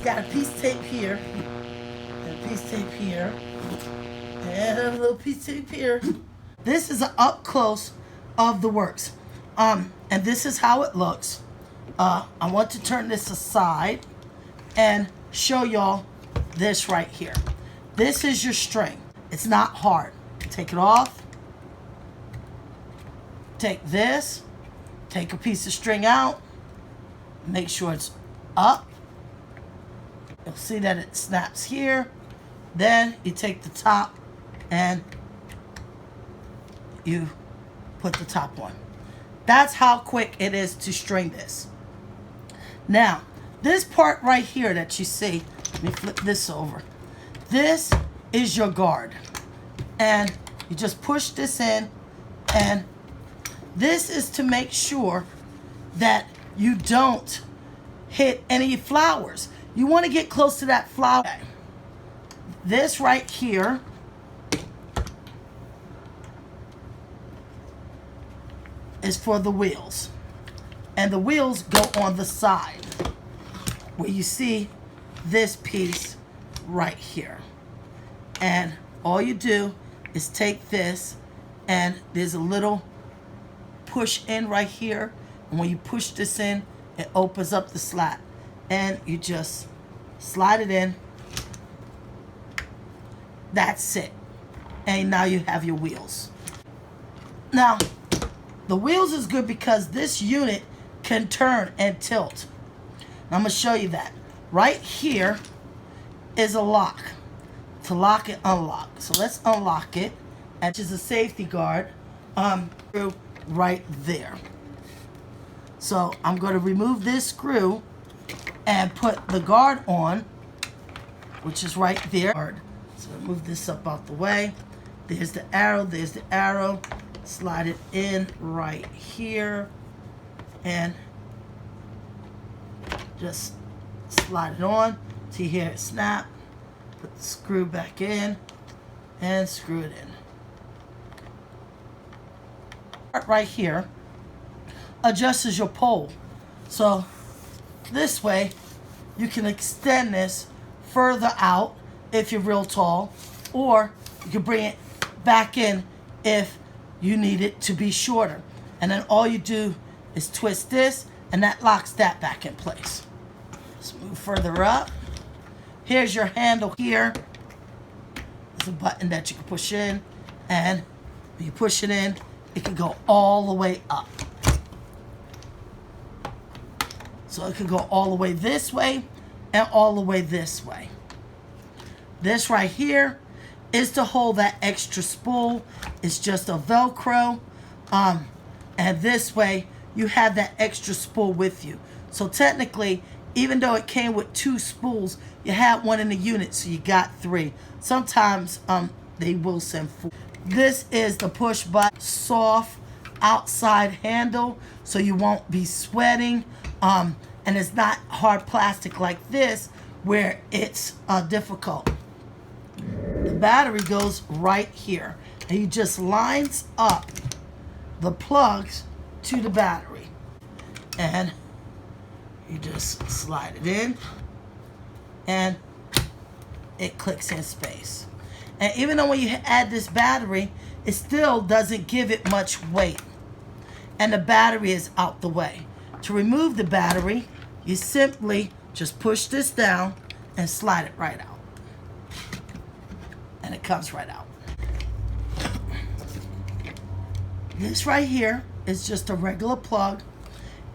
Got a piece of tape here, and a piece of tape here, and a little piece of tape here. This is an up close of the WORX, and this is how it looks. I want to turn this aside and show y'all this right here. This is your string. It's not hard. Take it off. Take this. Take a piece of string out. Make sure it's up. You'll see that it snaps here. Then you take the top and you put the top on. That's how quick it is to string this. Now, this part right here that you see, let me flip this over. This is your guard. And you just push this in, and this is to make sure that you don't hit any flowers. You want to get close to that flower. This right here is for the wheels. And the wheels go on the side where you see this piece right here. And all you do is take this, and there's a little push in right here. And when you push this in, it opens up the slat. And you just slide it in. That's it. And now you have your wheels. Now, the wheels is good because this unit can turn and tilt. Now, I'm going to show you that. Right here is a lock to lock and unlock. So let's unlock it. And just a safety guard screw right there. So I'm going to remove this screw and put the guard on, which is right there. So move this up out the way. There's the arrow. There's the arrow. Slide it in right here. And just slide it on. See here it snap. Put the screw back in and screw it in. Right here adjusts your pole. So this way you can extend this further out if you're real tall, or you can bring it back in if you need it to be shorter. And then all you do is twist this, and that locks that back in place. Let's move further up. Here's your handle here. There's a button that you can push in, and when you push it in, it can go all the way up. So it can go all the way this way and all the way this way. This right here is to hold that extra spool. It's just a Velcro. And this way you have that extra spool with you. So technically, even though it came with 2 spools, you had one in the unit, so you got 3. Sometimes they will send 4. This is the push button, soft outside handle, so you won't be sweating. And it's not hard plastic like this, where it's difficult. The battery goes right here, and you just lines up the plugs to the battery, and you just slide it in, and it clicks in space. And even though when you add this battery, it still doesn't give it much weight, and the battery is out the way. To remove the battery, you simply just push this down and slide it right out. And it comes right out. This right here is just a regular plug,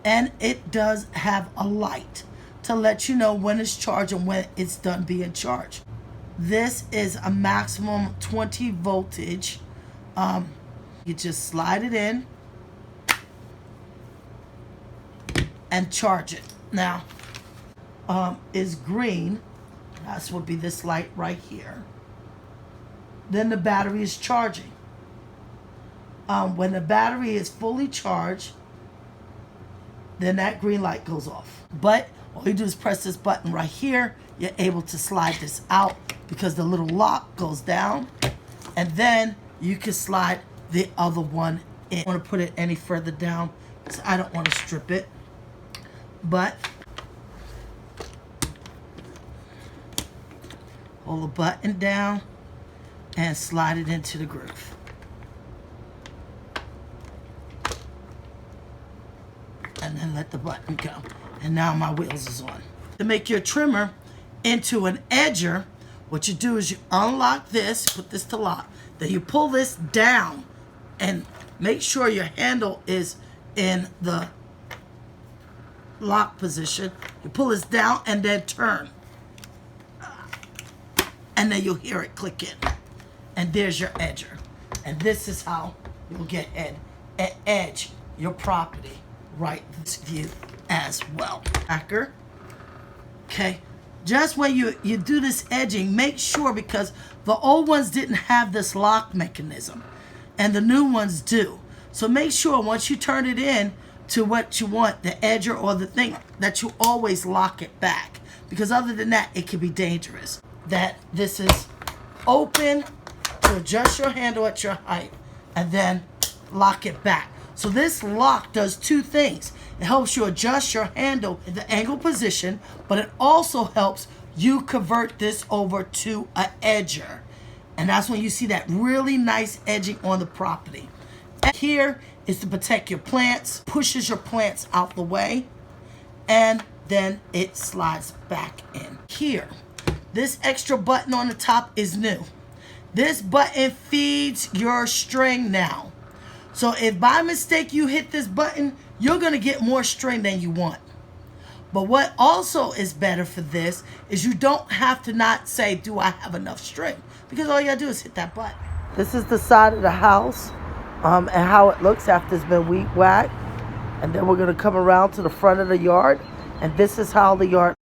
and it does have a light to let you know when it's charged and when it's done being charged. This is a maximum 20 voltage. You just slide it in and charge it. Now, is green. That's would be this light right here. Then the battery is charging. When the battery is fully charged, then that green light goes off. But all you do is press this button right here. You're able to slide this out because the little lock goes down. And then you can slide the other one in. I don't want to put it any further down because I don't want to strip it. But Pull the button down and slide it into the groove. And then let the button go. And now my wheels is on. To make your trimmer into an edger, what you do is you unlock this, put this to lock. Then you pull this down and make sure your handle is in the lock position. You pull this down and then turn. And then you'll hear it click in. And there's your edger. And this is how you'll get edge your property right this view as well. Backer. Okay. Just when you do this edging, make sure, because the old ones didn't have this lock mechanism and the new ones do. So make sure once you turn it in to what you want, the edger or the thing, that you always lock it back. Because other than that, it can be dangerous. That this is open to adjust your handle at your height and then lock it back. So this lock does two things. It helps you adjust your handle in the angle position, but it also helps you convert this over to an edger. And that's when you see that really nice edging on the property. And here is to protect your plants, pushes your plants out the way, and then it slides back in. Here, this extra button on the top is new. This button feeds your string now. So if by mistake you hit this button, you're going to get more string than you want. But what also is better for this is you don't have to not say, do I have enough string? Because all you got to do is hit that button. This is the side of the house and how it looks after it's been weed whacked. And then we're going to come around to the front of the yard. And this is how the yard